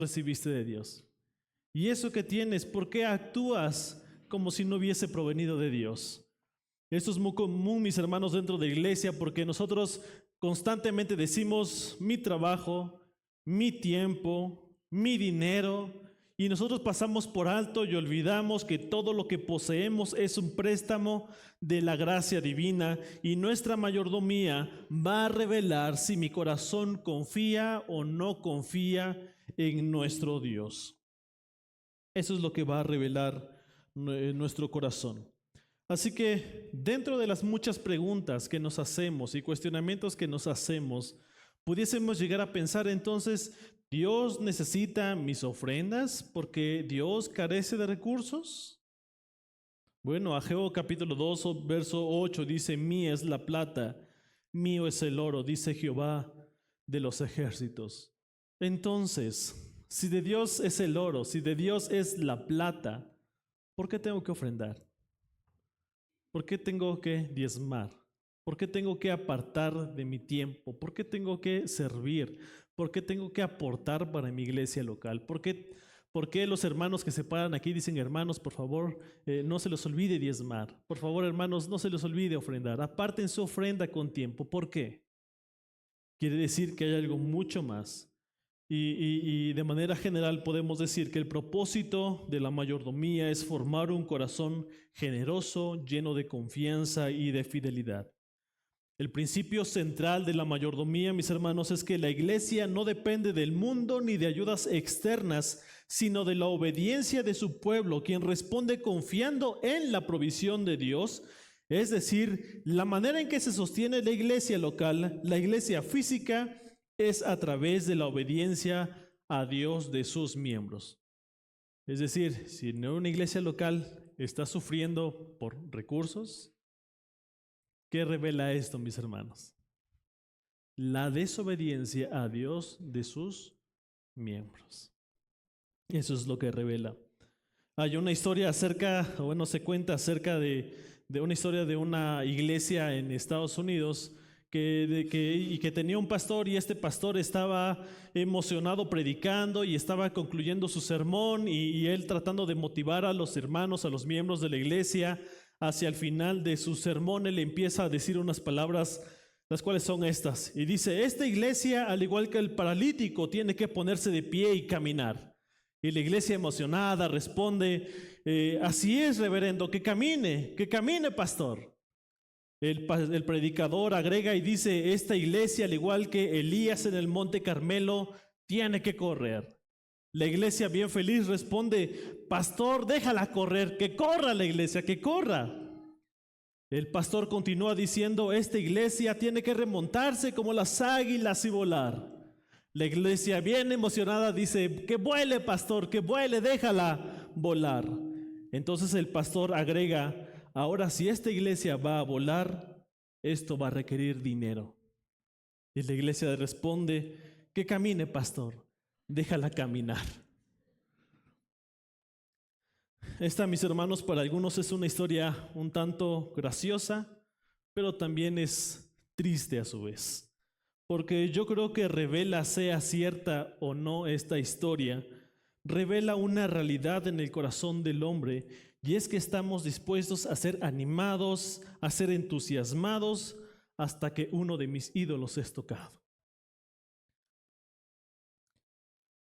recibiste de Dios. Y eso que tienes, ¿por qué actúas como si no hubiese provenido de Dios? Esto es muy común, mis hermanos, dentro de la iglesia, porque nosotros constantemente decimos mi trabajo, mi tiempo, mi dinero, y nosotros pasamos por alto y olvidamos que todo lo que poseemos es un préstamo de la gracia divina, y nuestra mayordomía va a revelar si mi corazón confía o no confía en nuestro Dios. Eso es lo que va a revelar nuestro corazón. Así que dentro de las muchas preguntas que nos hacemos y cuestionamientos que nos hacemos, pudiésemos llegar a pensar entonces, ¿Dios necesita mis ofrendas porque Dios carece de recursos? Bueno, Ageo capítulo 2, verso 8 dice, mía es la plata, mío es el oro, dice Jehová de los ejércitos. Entonces, si de Dios es el oro, si de Dios es la plata, ¿por qué tengo que ofrendar? ¿Por qué tengo que diezmar? ¿Por qué tengo que apartar de mi tiempo? ¿Por qué tengo que servir? ¿Por qué tengo que aportar para mi iglesia local? ¿Por qué los hermanos que se paran aquí dicen, hermanos, por favor, no se les olvide diezmar? Por favor, hermanos, no se les olvide ofrendar. Aparten su ofrenda con tiempo. ¿Por qué? Quiere decir que hay algo mucho más. Y de manera general podemos decir que el propósito de la mayordomía es formar un corazón generoso, lleno de confianza y de fidelidad. El principio central de la mayordomía, mis hermanos, es que la iglesia no depende del mundo ni de ayudas externas, sino de la obediencia de su pueblo, quien responde confiando en la provisión de Dios. Es decir, la manera en que se sostiene la iglesia local, la iglesia física, es a través de la obediencia a Dios de sus miembros. Es decir, si una iglesia local está sufriendo por recursos, ¿qué revela esto, mis hermanos? La desobediencia a Dios de sus miembros. Eso es lo que revela. Hay una historia se cuenta acerca de una historia de una iglesia en Estados Unidos que tenía un pastor, y este pastor estaba emocionado predicando y estaba concluyendo su sermón y él tratando de motivar a los hermanos, a los miembros de la iglesia. Hacia el final de su sermón él empieza a decir unas palabras, las cuales son estas, y dice, esta iglesia, al igual que el paralítico, tiene que ponerse de pie y caminar. Y la iglesia emocionada responde, así es, reverendo, que camine, pastor. El predicador agrega y dice, esta iglesia, al igual que Elías en el monte Carmelo, tiene que correr. La iglesia, bien feliz, responde, pastor, déjala correr, que corra la iglesia, que corra. El pastor continúa diciendo, esta iglesia tiene que remontarse como las águilas y volar. La iglesia, bien emocionada, dice, que vuele, pastor, que vuele, déjala volar. Entonces el pastor agrega, ahora si esta iglesia va a volar, esto va a requerir dinero. Y la iglesia responde, que camine, pastor, déjala caminar. Esta, mis hermanos, para algunos es una historia un tanto graciosa, pero también es triste a su vez. Porque yo creo que revela, sea cierta o no esta historia, revela una realidad en el corazón del hombre, y es que estamos dispuestos a ser animados, a ser entusiasmados, hasta que uno de mis ídolos es tocado.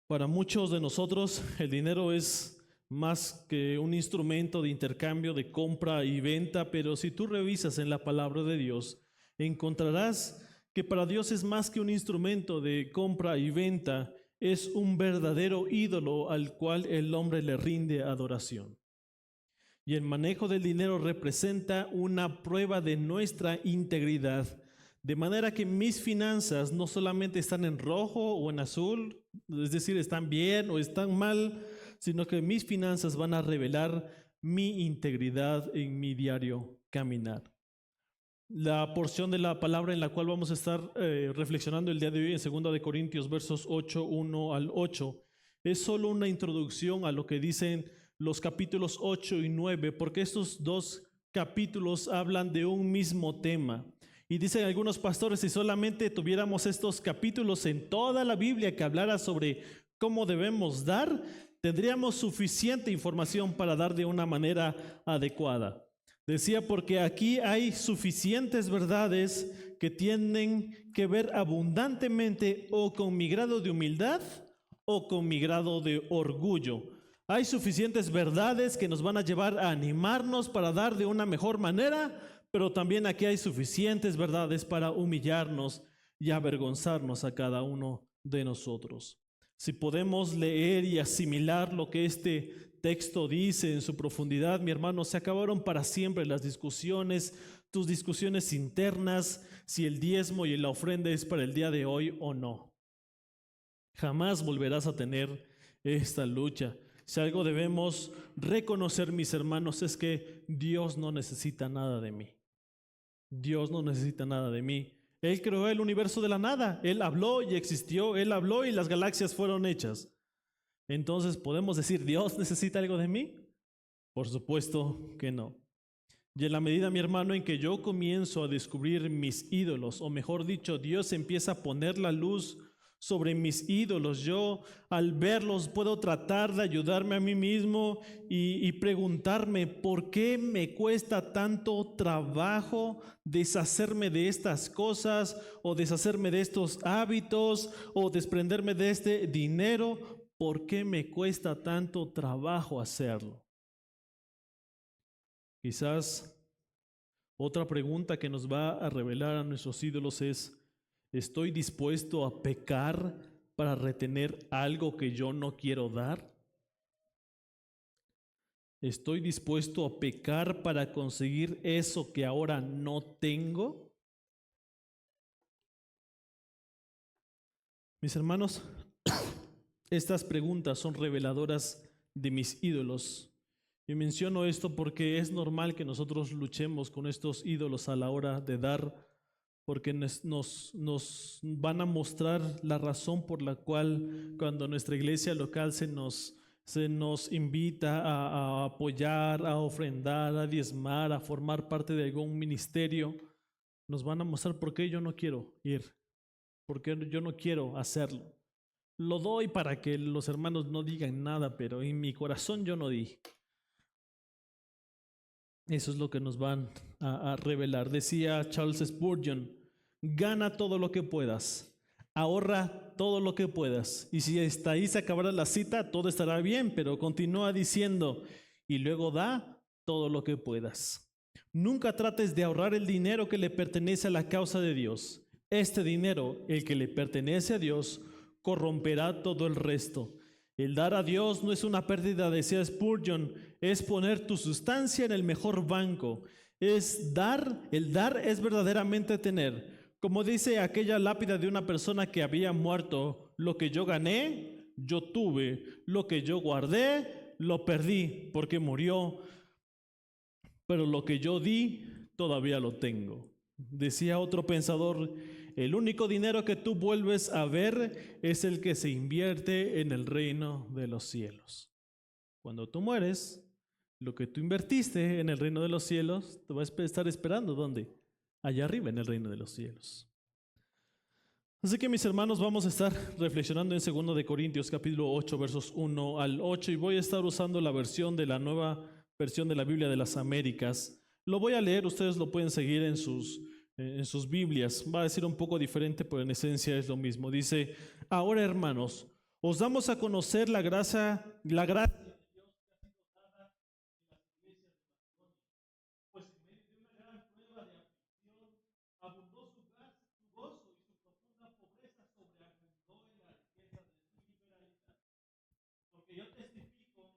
Para muchos de nosotros el dinero es más que un instrumento de intercambio, de compra y venta, pero si tú revisas en la palabra de Dios, encontrarás que para Dios es más que un instrumento de compra y venta, es un verdadero ídolo al cual el hombre le rinde adoración. Y el manejo del dinero representa una prueba de nuestra integridad, de manera que mis finanzas no solamente están en rojo o en azul, es decir, están bien o están mal, sino que mis finanzas van a revelar mi integridad en mi diario caminar. La porción de la palabra en la cual vamos a estar reflexionando el día de hoy en 2 de Corintios versos 8, 1 al 8 es solo una introducción a lo que dicen los capítulos 8 y 9, porque estos dos capítulos hablan de un mismo tema. Y dicen algunos pastores, si solamente tuviéramos estos capítulos en toda la Biblia que hablara sobre cómo debemos dar, tendríamos suficiente información para dar de una manera adecuada. Decía, porque aquí hay suficientes verdades que tienen que ver abundantemente o con mi grado de humildad o con mi grado de orgullo. Hay suficientes verdades que nos van a llevar a animarnos para dar de una mejor manera, pero también aquí hay suficientes verdades para humillarnos y avergonzarnos a cada uno de nosotros. Si podemos leer y asimilar lo que este texto dice en su profundidad, mi hermano, se acabaron para siempre las discusiones, tus discusiones internas, si el diezmo y la ofrenda es para el día de hoy o no. Jamás volverás a tener esta lucha. Si algo debemos reconocer, mis hermanos, es que Dios no necesita nada de mí. Dios no necesita nada de mí. Él creó el universo de la nada. Él habló y existió. Él habló y las galaxias fueron hechas. Entonces, ¿podemos decir, Dios necesita algo de mí? Por supuesto que no. Y en la medida, mi hermano, en que yo comienzo a descubrir mis ídolos, o mejor dicho, Dios empieza a poner la luz sobre mis ídolos, yo al verlos puedo tratar de ayudarme a mí mismo y preguntarme por qué me cuesta tanto trabajo deshacerme de estas cosas o deshacerme de estos hábitos o desprenderme de este dinero. ¿Por qué me cuesta tanto trabajo hacerlo? Quizás otra pregunta que nos va a revelar a nuestros ídolos es: ¿estoy dispuesto a pecar para retener algo que yo no quiero dar? ¿Estoy dispuesto a pecar para conseguir eso que ahora no tengo? Mis hermanos, estas preguntas son reveladoras de mis ídolos. Y menciono esto porque es normal que nosotros luchemos con estos ídolos a la hora de dar, porque nos van a mostrar la razón por la cual cuando nuestra iglesia local se nos invita a apoyar, a ofrendar, a diezmar, a formar parte de algún ministerio, nos van a mostrar por qué yo no quiero ir, por qué yo no quiero hacerlo. Lo doy para que los hermanos no digan nada, pero en mi corazón yo no di. Eso es lo que nos van a revelar. Decía Charles Spurgeon: gana todo lo que puedas, ahorra todo lo que puedas. Y si hasta ahí se acabará la cita, todo estará bien, pero continúa diciendo: y luego da todo lo que puedas. Nunca trates de ahorrar el dinero que le pertenece a la causa de Dios. Este dinero, el que le pertenece a Dios, corromperá todo el resto. El dar a Dios no es una pérdida, decía Spurgeon, es poner tu sustancia en el mejor banco. Es dar, el dar es verdaderamente tener. Como dice aquella lápida de una persona que había muerto: lo que yo gané, yo tuve; lo que yo guardé, lo perdí porque murió. Pero lo que yo di, todavía lo tengo. Decía otro pensador: el único dinero que tú vuelves a ver es el que se invierte en el reino de los cielos. Cuando tú mueres, lo que tú invertiste en el reino de los cielos te va a estar esperando. ¿Dónde? Allá arriba, en el reino de los cielos. Así que, mis hermanos, vamos a estar reflexionando en 2 de Corintios capítulo 8 versos 1 al 8 y voy a estar usando la versión de la nueva versión de la Biblia de las Américas. Lo voy a leer, ustedes lo pueden seguir en sus Biblias. Va a decir un poco diferente, pero en esencia es lo mismo. Dice: ahora, hermanos, os damos a conocer la gracia de Dios que ha sido dada en las iglesias de Macedonia, pues en medio de una gran prueba de aflicción abundó su gozo y su profunda pobreza sobreabundó en la riqueza de su liberalidad. Porque yo testifico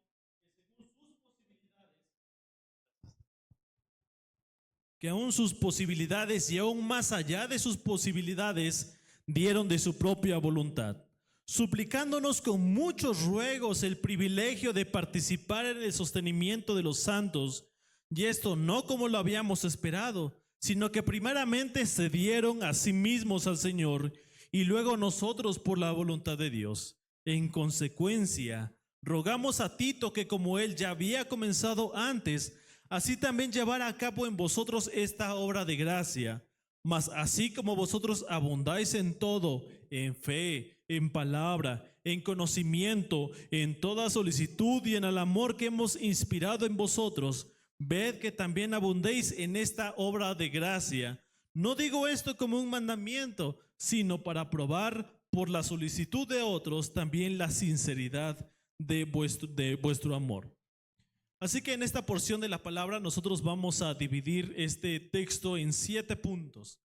que aún sus posibilidades y aún más allá de sus posibilidades dieron de su propia voluntad, suplicándonos con muchos ruegos el privilegio de participar en el sostenimiento de los santos, y esto no como lo habíamos esperado, sino que primeramente se dieron a sí mismos al Señor y luego nosotros por la voluntad de Dios. En consecuencia, rogamos a Tito que, como él ya había comenzado antes, así también llevará a cabo en vosotros esta obra de gracia. Mas así como vosotros abundáis en todo, en fe, en palabra, en conocimiento, en toda solicitud y en el amor que hemos inspirado en vosotros, ved que también abundéis en esta obra de gracia. No digo esto como un mandamiento, sino para probar por la solicitud de otros también la sinceridad de vuestro amor. Así que en esta porción de la palabra nosotros vamos a dividir este texto en 7 puntos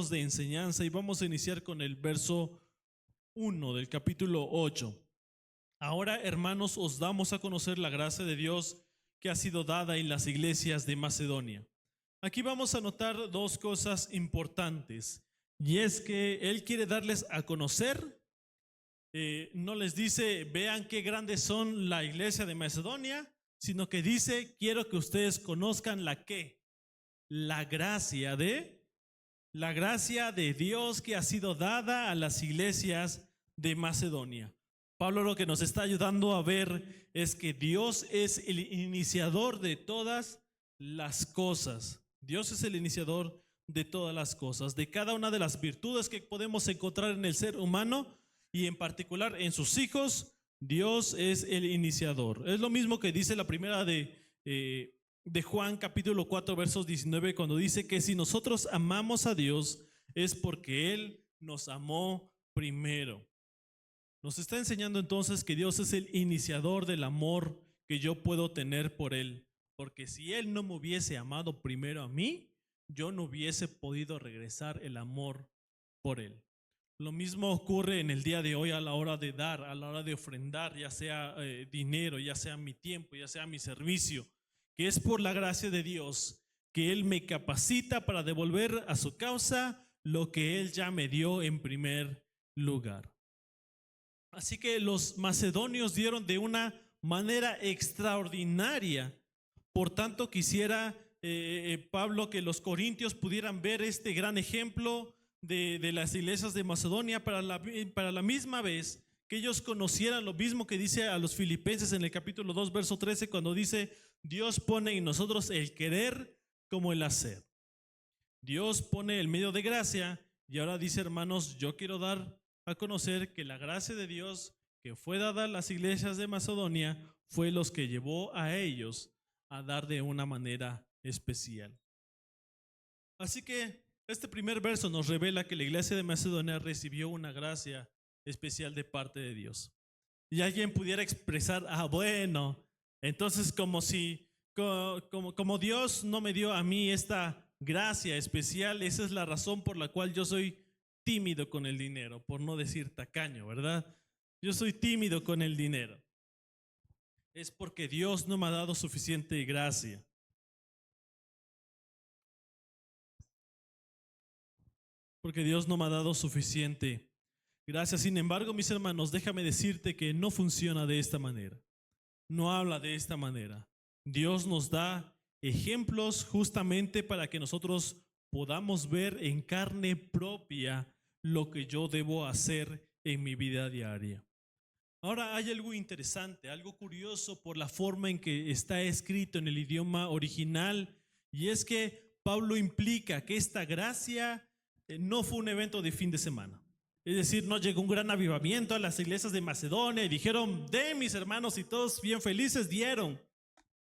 de enseñanza, y vamos a iniciar con el verso 1 del capítulo 8. Ahora, hermanos, os damos a conocer la gracia de Dios que ha sido dada en las iglesias de Macedonia. Aquí vamos a notar 2 cosas importantes, y es que Él quiere darles a conocer. No les dice, vean qué grandes son la iglesia de Macedonia, sino que dice, quiero que ustedes conozcan la gracia de Dios que ha sido dada a las iglesias de Macedonia. Pablo lo que nos está ayudando a ver es que Dios es el iniciador de todas las cosas. Dios es el iniciador de todas las cosas, de cada una de las virtudes que podemos encontrar en el ser humano, y en particular en sus hijos. Dios es el iniciador. Es lo mismo que dice la primera de Juan capítulo 4 versos 19, cuando dice que si nosotros amamos a Dios es porque Él nos amó primero. Nos está enseñando entonces que Dios es el iniciador del amor que yo puedo tener por Él, porque si Él no me hubiese amado primero a mí, yo no hubiese podido regresar el amor por Él. Lo mismo ocurre en el día de hoy a la hora de dar, a la hora de ofrendar, ya sea dinero, ya sea mi tiempo, ya sea mi servicio, que es por la gracia de Dios que Él me capacita para devolver a su causa lo que Él ya me dio en primer lugar. Así que los macedonios dieron de una manera extraordinaria. Por tanto, quisiera Pablo que los corintios pudieran ver este gran ejemplo de las iglesias de Macedonia para la misma vez que ellos conocieran lo mismo que dice a los filipenses en el capítulo 2 verso 13, cuando dice: Dios pone en nosotros el querer como el hacer. Dios pone el medio de gracia, y ahora dice: hermanos, yo quiero dar a conocer que la gracia de Dios que fue dada a las iglesias de Macedonia fue los que llevó a ellos a dar de una manera especial. Así que este primer verso nos revela que la iglesia de Macedonia recibió una gracia especial de parte de Dios. Y alguien pudiera expresar: bueno, entonces como Dios no me dio a mí esta gracia especial, esa es la razón por la cual yo soy tímido con el dinero, por no decir tacaño, ¿verdad? Yo soy tímido con el dinero. Es porque Dios no me ha dado suficiente gracia. Porque Dios no me ha dado suficiente gracia. Sin embargo, mis hermanos, déjame decirte que no funciona de esta manera. No habla de esta manera. Dios nos da ejemplos justamente para que nosotros podamos ver en carne propia lo que yo debo hacer en mi vida diaria. Ahora, hay algo interesante, algo curioso por la forma en que está escrito en el idioma original, y es que Pablo implica que esta gracia no fue un evento de fin de semana. Es decir, no llegó un gran avivamiento a las iglesias de Macedonia y dijeron: den, mis hermanos, y todos bien felices dieron.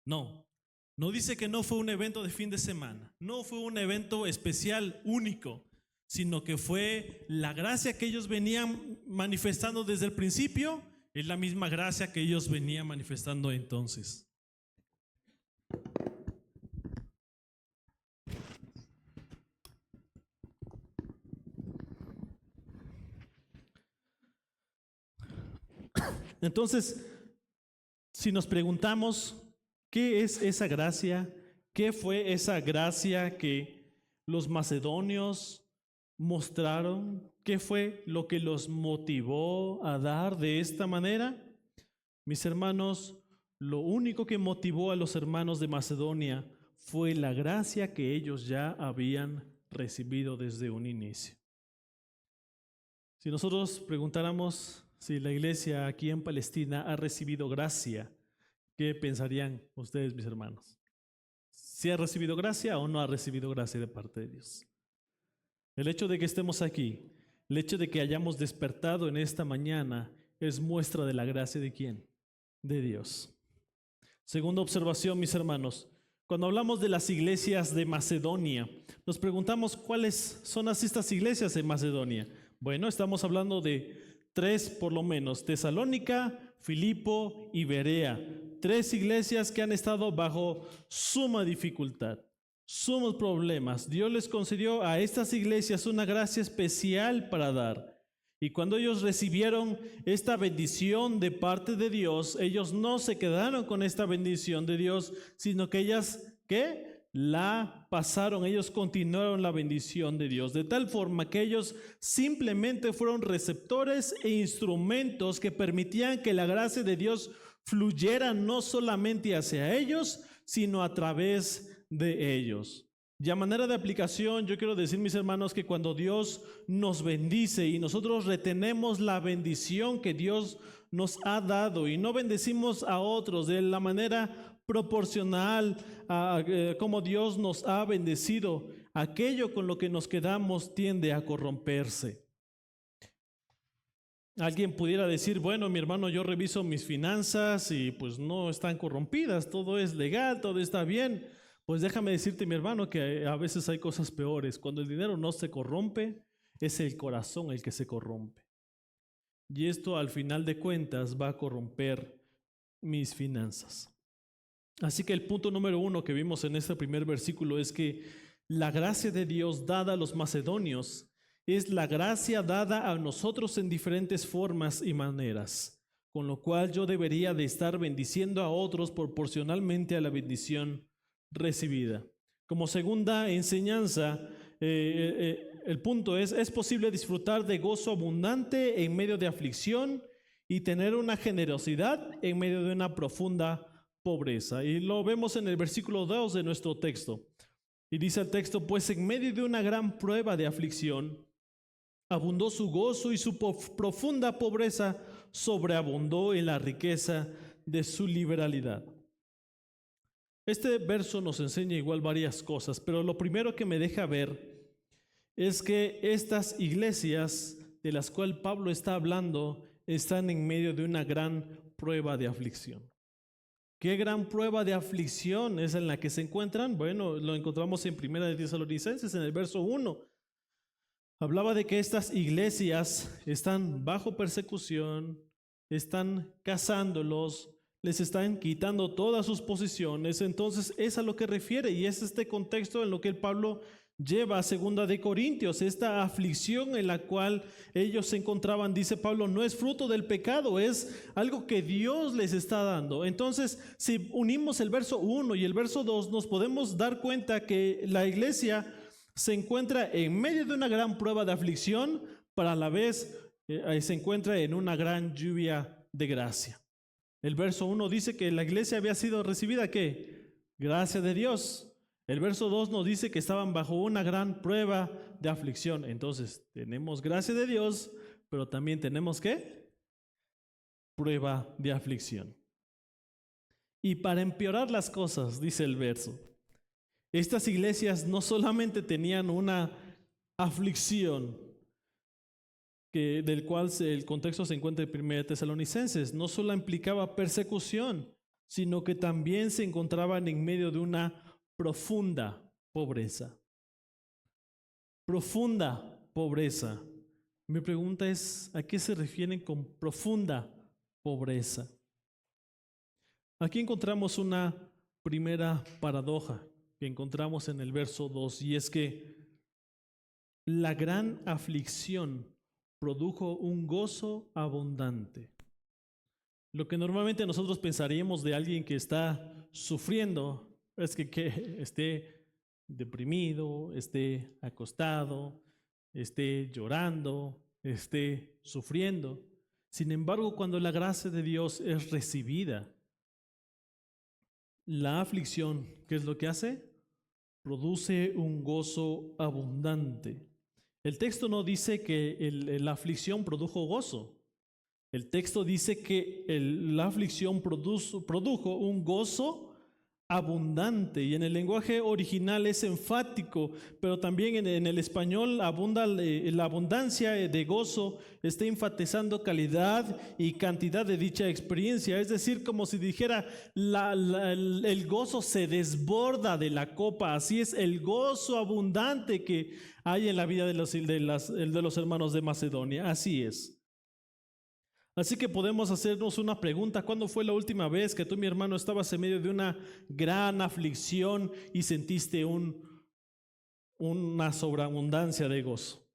No dice que no fue un evento de fin de semana, no fue un evento especial único, sino que fue la gracia que ellos venían manifestando desde el principio, es la misma gracia que ellos venían manifestando entonces. Entonces, si nos preguntamos, ¿qué es esa gracia? ¿Qué fue esa gracia que los macedonios mostraron? ¿Qué fue lo que los motivó a dar de esta manera? Mis hermanos, lo único que motivó a los hermanos de Macedonia fue la gracia que ellos ya habían recibido desde un inicio. Si nosotros preguntáramos si la iglesia aquí en Palestina ha recibido gracia, ¿qué pensarían ustedes, mis hermanos? ¿Si ha recibido gracia o no ha recibido gracia de parte de Dios? El hecho de que estemos aquí, el hecho de que hayamos despertado en esta mañana, es muestra de la gracia de ¿quién? De Dios. Segunda observación, mis hermanos. Cuando hablamos de las iglesias de Macedonia, nos preguntamos cuáles son estas iglesias de Macedonia. Bueno, estamos hablando de 3 por lo menos: Tesalónica, Filipo y Berea. 3 iglesias que han estado bajo suma dificultad, sumos problemas. Dios les concedió a estas iglesias una gracia especial para dar. Y cuando ellos recibieron esta bendición de parte de Dios, ellos no se quedaron con esta bendición de Dios, sino que ellas, ¿qué? La pasaron, ellos continuaron la bendición de Dios, de tal forma que ellos simplemente fueron receptores e instrumentos que permitían que la gracia de Dios fluyera no solamente hacia ellos, sino a través de ellos. Y a manera de aplicación, yo quiero decir, mis hermanos, que cuando Dios nos bendice y nosotros retenemos la bendición que Dios nos ha dado y no bendecimos a otros de la manera proporcional a como Dios nos ha bendecido, aquello con lo que nos quedamos tiende a corromperse. Alguien pudiera decir, bueno, mi hermano, yo reviso mis finanzas y pues no están corrompidas, todo es legal, todo está bien. Pues déjame decirte, mi hermano, que a veces hay cosas peores. Cuando el dinero no se corrompe, es el corazón el que se corrompe. Y esto al final de cuentas va a corromper mis finanzas. Así que el punto número 1 que vimos en este primer versículo es que la gracia de Dios dada a los macedonios es la gracia dada a nosotros en diferentes formas y maneras, con lo cual yo debería de estar bendiciendo a otros proporcionalmente a la bendición recibida. Como segunda enseñanza, el punto es posible disfrutar de gozo abundante en medio de aflicción y tener una generosidad en medio de una profunda pobreza. Y lo vemos en el versículo 2 de nuestro texto. Y dice el texto, pues en medio de una gran prueba de aflicción, abundó su gozo y su profunda pobreza sobreabundó en la riqueza de su liberalidad. Este verso nos enseña igual varias cosas, pero lo primero que me deja ver es que estas iglesias de las cuales Pablo está hablando están en medio de una gran prueba de aflicción. ¿Qué gran prueba de aflicción es en la que se encuentran? Bueno, lo encontramos en 1 de Tesalonicenses, en el verso 1. Hablaba de que estas iglesias están bajo persecución, están cazándolos, les están quitando todas sus posiciones. Entonces es a lo que refiere, y es este contexto en lo que el Pablo lleva a 2 de Corintios. Esta aflicción en la cual ellos se encontraban, dice Pablo, no es fruto del pecado, es algo que Dios les está dando. Entonces, si unimos el verso 1 y el verso 2, nos podemos dar cuenta que la iglesia se encuentra en medio de una gran prueba de aflicción, pero a la vez se encuentra en una gran lluvia de gracia. El verso 1 dice que la iglesia había sido recibida, ¿qué? Gracia de Dios. El verso 2 nos dice que estaban bajo una gran prueba de aflicción. Entonces, tenemos gracia de Dios, pero también tenemos ¿qué? Prueba de aflicción. Y para empeorar las cosas, dice el verso, estas iglesias no solamente tenían una aflicción, del cual el contexto se encuentra en 1 Tesalonicenses, no solo implicaba persecución, sino que también se encontraban en medio de una profunda pobreza. Profunda pobreza. Mi pregunta es, ¿a qué se refieren con profunda pobreza? Aquí encontramos una primera paradoja que encontramos en el verso 2, y es que la gran aflicción produjo un gozo abundante. Lo que normalmente nosotros pensaríamos de alguien que está sufriendo es que esté deprimido, esté acostado, esté llorando, esté sufriendo. Sin embargo, cuando la gracia de Dios es recibida, la aflicción, ¿qué es lo que hace? Produce un gozo abundante. El texto no dice que la aflicción produjo gozo. El texto dice que la aflicción produjo un gozo abundante, y en el lenguaje original es enfático, pero también en el español abunda la abundancia de gozo, está enfatizando calidad y cantidad de dicha experiencia, es decir, como si dijera el gozo se desborda de la copa, así es el gozo abundante que hay en la vida de los hermanos de Macedonia, así es. Así que podemos hacernos una pregunta: ¿cuándo fue la última vez que tú, mi hermano, estabas en medio de una gran aflicción y sentiste una sobreabundancia de gozo?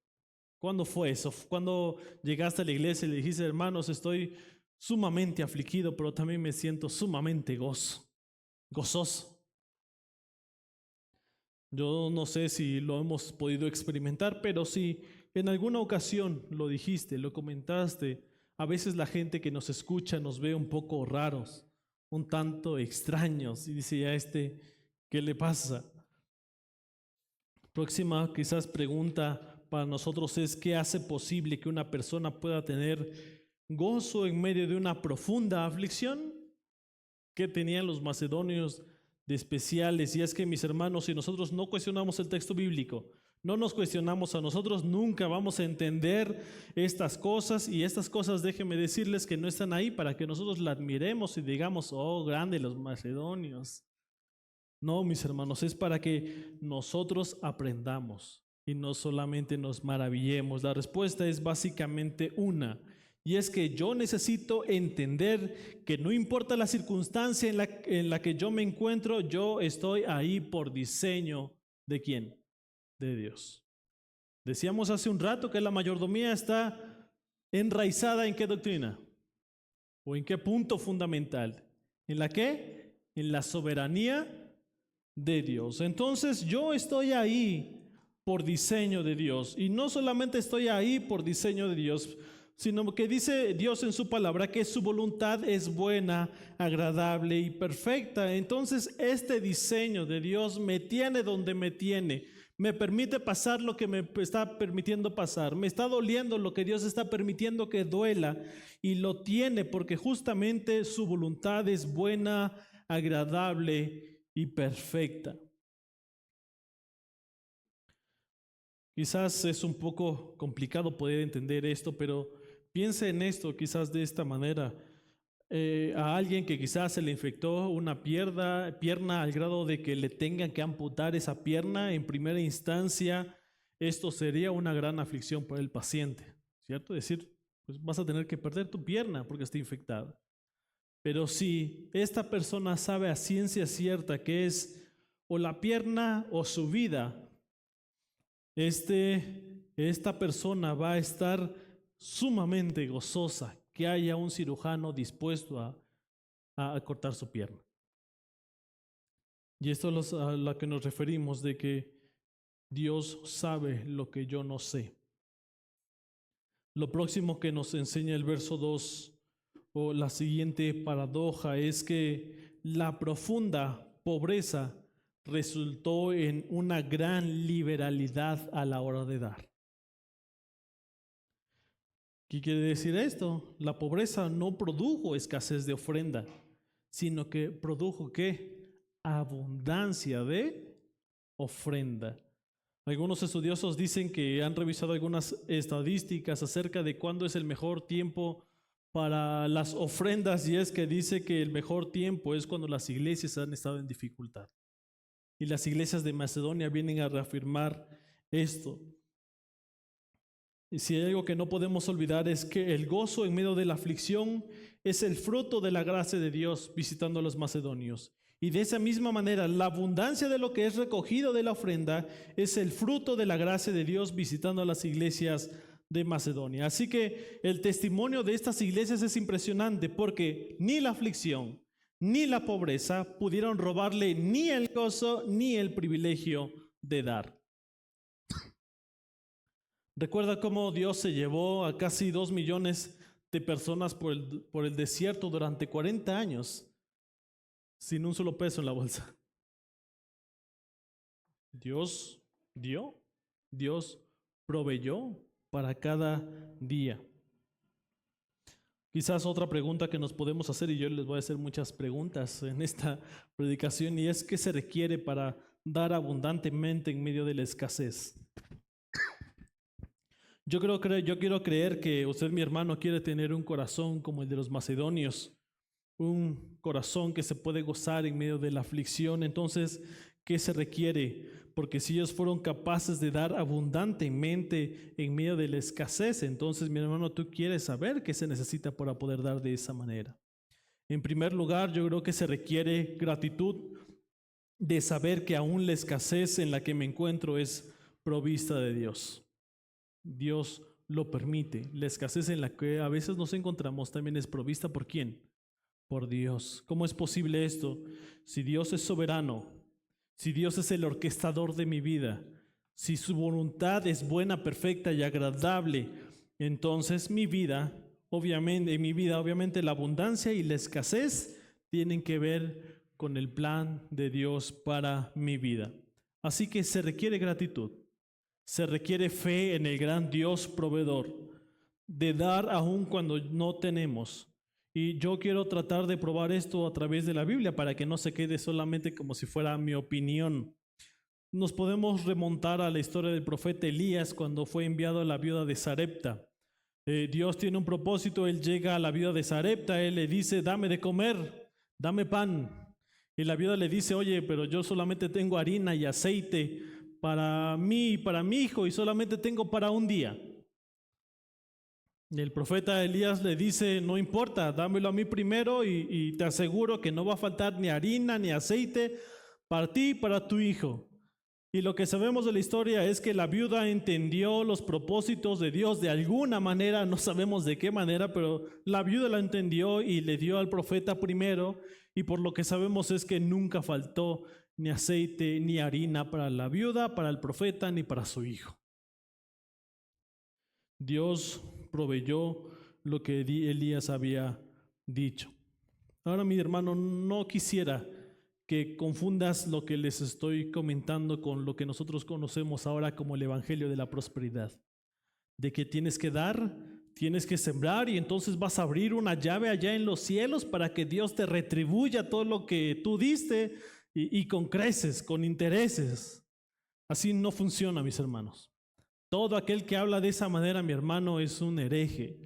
¿Cuándo fue eso? ¿Cuándo llegaste a la iglesia y le dijiste: hermanos, estoy sumamente afligido, pero también me siento sumamente gozoso? Yo no sé si lo hemos podido experimentar, pero si en alguna ocasión lo dijiste, lo comentaste, a veces la gente que nos escucha nos ve un poco raros, un tanto extraños, y dice: ¿a qué le pasa? Próxima quizás pregunta para nosotros es: ¿qué hace posible que una persona pueda tener gozo en medio de una profunda aflicción? ¿Qué tenían los macedonios de especiales? Y es que, mis hermanos, si nosotros no cuestionamos el texto bíblico, no nos cuestionamos a nosotros, nunca vamos a entender estas cosas. Y estas cosas, déjenme decirles que no están ahí para que nosotros la admiremos y digamos: oh, grande los macedonios. No, mis hermanos, es para que nosotros aprendamos y no solamente nos maravillemos. La respuesta es básicamente una, y es que yo necesito entender que no importa la circunstancia en la que yo me encuentro, yo estoy ahí por diseño ¿de quién? De Dios. Decíamos hace un rato que la mayordomía está enraizada ¿en qué doctrina? ¿O en qué punto fundamental? ¿En la qué? En la soberanía de Dios. Entonces yo estoy ahí por diseño de Dios, y no solamente estoy ahí por diseño de Dios, sino que dice Dios en su palabra que su voluntad es buena, agradable y perfecta. Entonces este diseño de Dios me tiene donde me tiene, me permite pasar lo que me está permitiendo pasar, me está doliendo lo que Dios está permitiendo que duela, y lo tiene porque justamente su voluntad es buena, agradable y perfecta. Quizás es un poco complicado poder entender esto, pero piense en esto quizás de esta manera. A alguien que quizás se le infectó una pierna al grado de que le tengan que amputar esa pierna, en primera instancia, esto sería una gran aflicción para el paciente, ¿cierto? Es decir, pues vas a tener que perder tu pierna porque está infectada. Pero si esta persona sabe a ciencia cierta que es o la pierna o su vida, esta persona va a estar sumamente gozosa que haya un cirujano dispuesto a cortar su pierna. Y esto es a lo que nos referimos, de que Dios sabe lo que yo no sé. Lo próximo que nos enseña el verso 2, o la siguiente paradoja, es que la profunda pobreza resultó en una gran liberalidad a la hora de dar. ¿Qué quiere decir esto? La pobreza no produjo escasez de ofrenda, sino que produjo ¿qué? Abundancia de ofrenda. Algunos estudiosos dicen que han revisado algunas estadísticas acerca de cuándo es el mejor tiempo para las ofrendas, y es que dice que el mejor tiempo es cuando las iglesias han estado en dificultad. Y las iglesias de Macedonia vienen a reafirmar esto. Y si hay algo que no podemos olvidar es que el gozo en medio de la aflicción es el fruto de la gracia de Dios visitando a los macedonios. Y de esa misma manera, la abundancia de lo que es recogido de la ofrenda es el fruto de la gracia de Dios visitando a las iglesias de Macedonia. Así que el testimonio de estas iglesias es impresionante, porque ni la aflicción ni la pobreza pudieron robarle ni el gozo ni el privilegio de dar. Recuerda cómo Dios se llevó a casi 2 millones de personas por el desierto durante 40 años sin un solo peso en la bolsa. Dios dio, Dios proveyó para cada día. Quizás otra pregunta que nos podemos hacer, y yo les voy a hacer muchas preguntas en esta predicación, y es: ¿qué se requiere para dar abundantemente en medio de la escasez? Yo quiero creer que usted, mi hermano, quiere tener un corazón como el de los macedonios, un corazón que se puede gozar en medio de la aflicción. Entonces, ¿qué se requiere? Porque si ellos fueron capaces de dar abundantemente en medio de la escasez, entonces, mi hermano, tú quieres saber qué se necesita para poder dar de esa manera. En primer lugar, yo creo que se requiere gratitud de saber que aún la escasez en la que me encuentro es provista de Dios. Dios lo permite. La escasez en la que a veces nos encontramos también es provista ¿por quién? Por Dios. ¿Cómo es posible esto? Si Dios es soberano, si Dios es el orquestador de mi vida, si su voluntad es buena, perfecta y agradable, entonces en mi vida, obviamente la abundancia y la escasez tienen que ver con el plan de Dios para mi vida. Así que se requiere gratitud. Se requiere fe en el gran Dios proveedor, de dar aún cuando no tenemos. Y yo quiero tratar de probar esto a través de la Biblia para que no se quede solamente como si fuera mi opinión. Nos podemos remontar a la historia del profeta Elías cuando fue enviado a la viuda de Sarepta. Dios tiene un propósito, él llega a la viuda de Sarepta, él le dice: dame de comer, dame pan. Y la viuda le dice: oye, pero yo solamente tengo harina y aceite para mí y para mi hijo, y solamente tengo para un día. Y el profeta Elías le dice: no importa, dámelo a mí primero y te aseguro que no va a faltar ni harina ni aceite para ti y para tu hijo. Y lo que sabemos de la historia es que la viuda entendió los propósitos de Dios de alguna manera, no sabemos de qué manera, pero la viuda la entendió y le dio al profeta primero, y por lo que sabemos es que nunca faltó ni aceite ni harina para la viuda, para el profeta, ni para su hijo. Dios proveyó lo que Elías había dicho. Ahora, mi hermano, no quisiera que confundas lo que les estoy comentando con lo que nosotros conocemos ahora como el Evangelio de la Prosperidad. De que tienes que dar, tienes que sembrar, y entonces vas a abrir una llave allá en los cielos para que Dios te retribuya todo lo que tú diste, y con creces, con intereses. Así no funciona, mis hermanos. Todo aquel que habla de esa manera, mi hermano, es un hereje.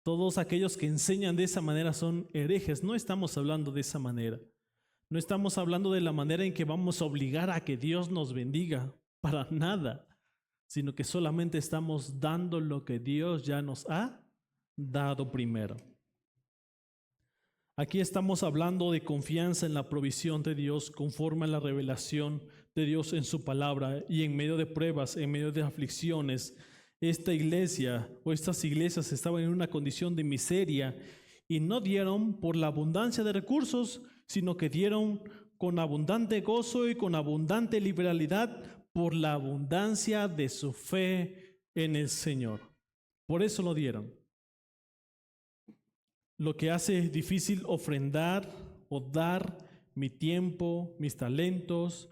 Todos aquellos que enseñan de esa manera son herejes. No estamos hablando de esa manera. No estamos hablando de la manera en que vamos a obligar a que Dios nos bendiga, para nada, sino que solamente estamos dando lo que Dios ya nos ha dado primero. Aquí estamos hablando de confianza en la provisión de Dios conforme a la revelación de Dios en su palabra, y en medio de pruebas, en medio de aflicciones. Esta iglesia o estas iglesias estaban en una condición de miseria y no dieron por la abundancia de recursos, sino que dieron con abundante gozo y con abundante liberalidad por la abundancia de su fe en el Señor. Por eso lo dieron. Lo que hace difícil ofrendar o dar mi tiempo, mis talentos,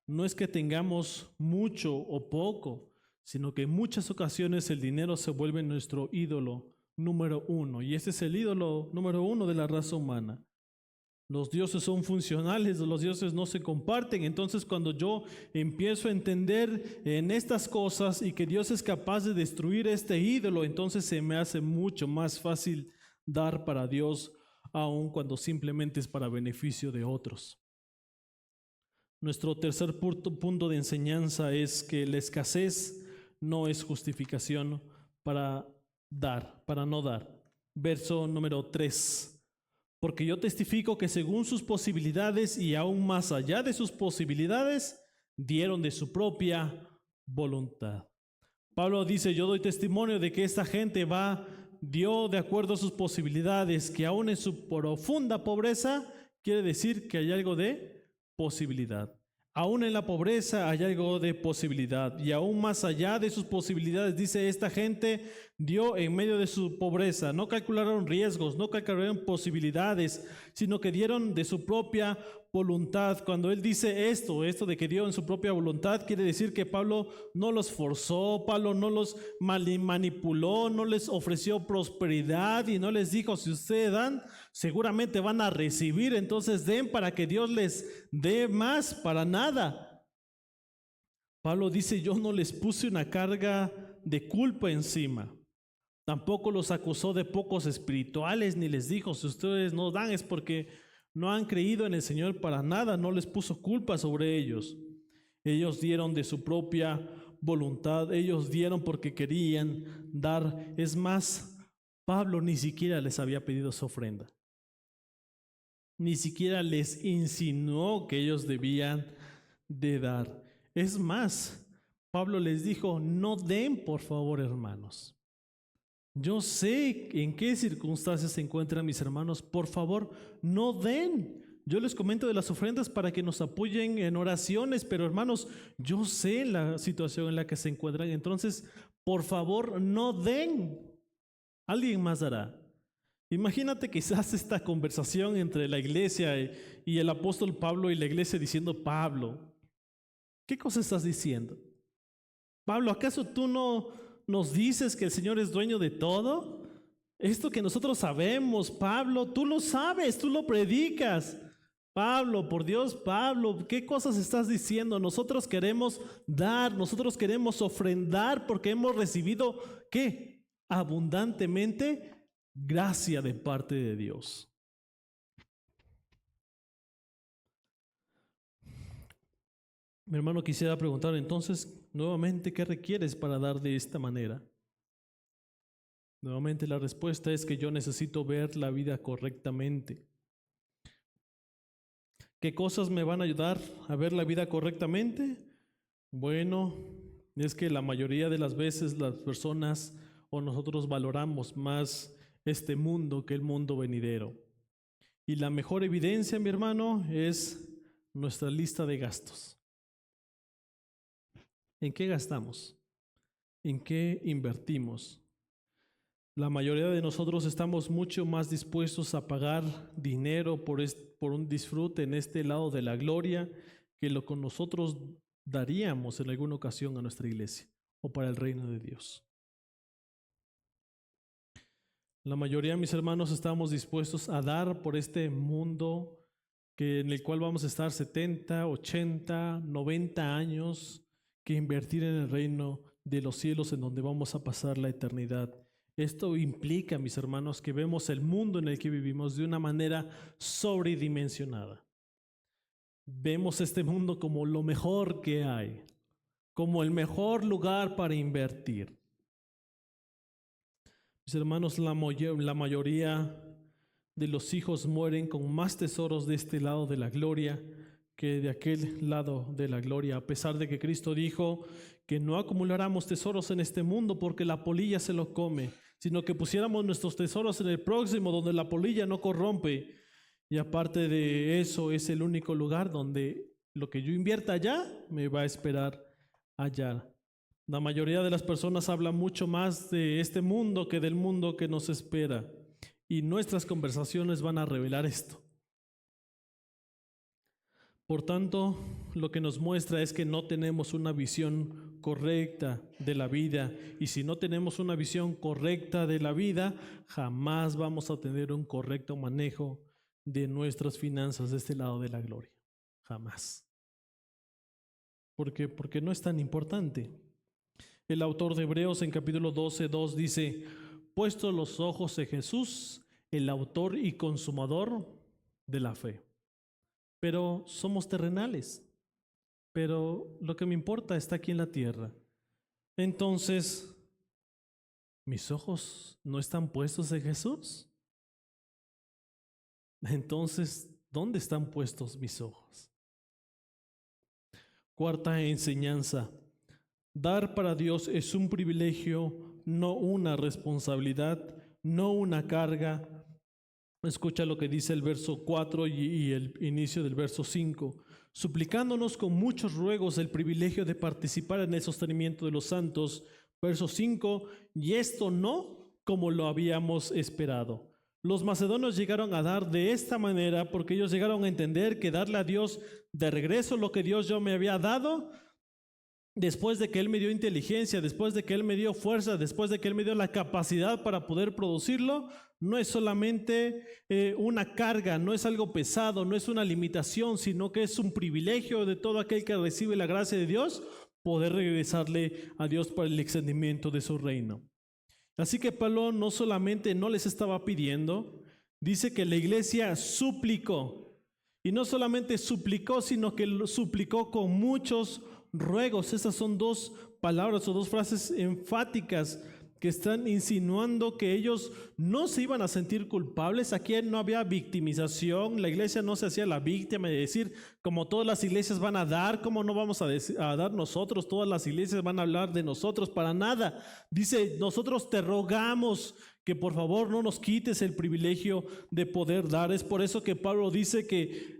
no es que tengamos mucho o poco, sino que en muchas ocasiones el dinero se vuelve nuestro ídolo número uno. Y ese es el ídolo número uno de la raza humana. Los dioses son funcionales, los dioses no se comparten. Entonces, cuando yo empiezo a entender en estas cosas y que Dios es capaz de destruir este ídolo, entonces se me hace mucho más fácil dar para Dios, aun cuando simplemente es para beneficio de otros. Nuestro tercer punto de enseñanza es que la escasez no es justificación para no dar. Verso número 3. Porque yo testifico que según sus posibilidades y aún más allá de sus posibilidades, dieron de su propia voluntad. Pablo dice: yo doy testimonio de que esta gente dio de acuerdo a sus posibilidades, que aún en su profunda pobreza, quiere decir que hay algo de posibilidad. Aún en la pobreza hay algo de posibilidad, y aún más allá de sus posibilidades, dice: esta gente dio en medio de su pobreza. No calcularon riesgos, no calcularon posibilidades, sino que dieron de su propia voluntad. Cuando él dice esto de que dio en su propia voluntad, quiere decir que Pablo no los forzó, Pablo no los manipuló, no les ofreció prosperidad y no les dijo, si ustedes dan, seguramente van a recibir, entonces den para que Dios les dé más, para nada. Pablo dice, yo no les puse una carga de culpa encima. Tampoco los acusó de pocos espirituales, ni les dijo, si ustedes no dan es porque no han creído en el Señor para nada, no les puso culpa sobre ellos. Ellos dieron de su propia voluntad, ellos dieron porque querían dar. Es más, Pablo ni siquiera les había pedido su ofrenda. Ni siquiera les insinuó que ellos debían de dar. Es más, Pablo les dijo, no den por favor, hermanos. Yo sé en qué circunstancias se encuentran mis hermanos, por favor, no den. Yo les comento de las ofrendas para que nos apoyen en oraciones, pero hermanos, yo sé la situación en la que se encuentran, entonces, por favor, no den. Alguien más dará. Imagínate quizás esta conversación entre la iglesia y el apóstol Pablo y la iglesia diciendo, Pablo, ¿qué cosa estás diciendo? Pablo, ¿acaso tú no nos dices que el Señor es dueño de todo? Esto que nosotros sabemos, Pablo, tú lo sabes, tú lo predicas. Pablo, por Dios, Pablo, ¿qué cosas estás diciendo? Nosotros queremos dar, nosotros queremos ofrendar porque hemos recibido, ¿qué? Abundantemente gracia de parte de Dios. Mi hermano, quisiera preguntar entonces nuevamente, ¿qué requieres para dar de esta manera? Nuevamente la respuesta es que yo necesito ver la vida correctamente. ¿Qué cosas me van a ayudar a ver la vida correctamente? Bueno, es que la mayoría de las veces las personas o nosotros valoramos más este mundo que el mundo venidero. Y la mejor evidencia, mi hermano, es nuestra lista de gastos. ¿En qué gastamos? ¿En qué invertimos? La mayoría de nosotros estamos mucho más dispuestos a pagar dinero por un disfrute en este lado de la gloria que lo que nosotros daríamos en alguna ocasión a nuestra iglesia o para el reino de Dios. La mayoría de mis hermanos estamos dispuestos a dar por este mundo en el cual vamos a estar 70, 80, 90 años, que invertir en el reino de los cielos en donde vamos a pasar la eternidad. Esto implica, mis hermanos, que vemos el mundo en el que vivimos de una manera sobredimensionada. Vemos este mundo como lo mejor que hay, como el mejor lugar para invertir. Mis hermanos, la mayoría de los hijos mueren con más tesoros de este lado de la gloria que de aquel lado de la gloria, a pesar de que Cristo dijo que no acumuláramos tesoros en este mundo porque la polilla se los come, sino que pusiéramos nuestros tesoros en el próximo donde la polilla no corrompe. Y aparte de eso, es el único lugar donde lo que yo invierta allá me va a esperar allá. La mayoría de las personas habla mucho más de este mundo que del mundo que nos espera. Y nuestras conversaciones van a revelar esto. Por tanto, lo que nos muestra es que no tenemos una visión correcta de la vida. Y si no tenemos una visión correcta de la vida, jamás vamos a tener un correcto manejo de nuestras finanzas de este lado de la gloria. Jamás. Porque no es tan importante. El autor de Hebreos en capítulo 12:2 dice, puesto los ojos en Jesús, el autor y consumador de la fe. Pero somos terrenales, pero lo que me importa está aquí en la tierra. Entonces, ¿mis ojos no están puestos en Jesús? Entonces, ¿dónde están puestos mis ojos? Cuarta enseñanza. Dar para Dios es un privilegio, no una responsabilidad, no una carga. Escucha lo que dice el verso 4 y el inicio del verso 5. Suplicándonos con muchos ruegos el privilegio de participar en el sostenimiento de los santos Verso 5, y esto no como lo habíamos esperado. Los macedonios llegaron a dar de esta manera porque ellos llegaron a entender que darle a Dios de regreso lo que Dios ya me había dado, después de que Él me dio inteligencia, después de que Él me dio fuerza, después de que Él me dio la capacidad para poder producirlo, no es solamente una carga, no es algo pesado, no es una limitación, sino que es un privilegio de todo aquel que recibe la gracia de Dios, poder regresarle a Dios para el extendimiento de su reino. Así que Pablo no solamente no les estaba pidiendo, dice que la iglesia suplicó. Y no solamente suplicó, sino que lo suplicó con muchos ruegos. Esas son dos palabras o dos frases enfáticas que están insinuando que ellos no se iban a sentir culpables. Aquí no había victimización, la iglesia no se hacía la víctima de decir, como todas las iglesias van a dar, ¿cómo no vamos a dar nosotros? Todas las iglesias van a hablar de nosotros, para nada. Dice, nosotros te rogamos que por favor no nos quites el privilegio de poder dar. Es por eso que Pablo dice que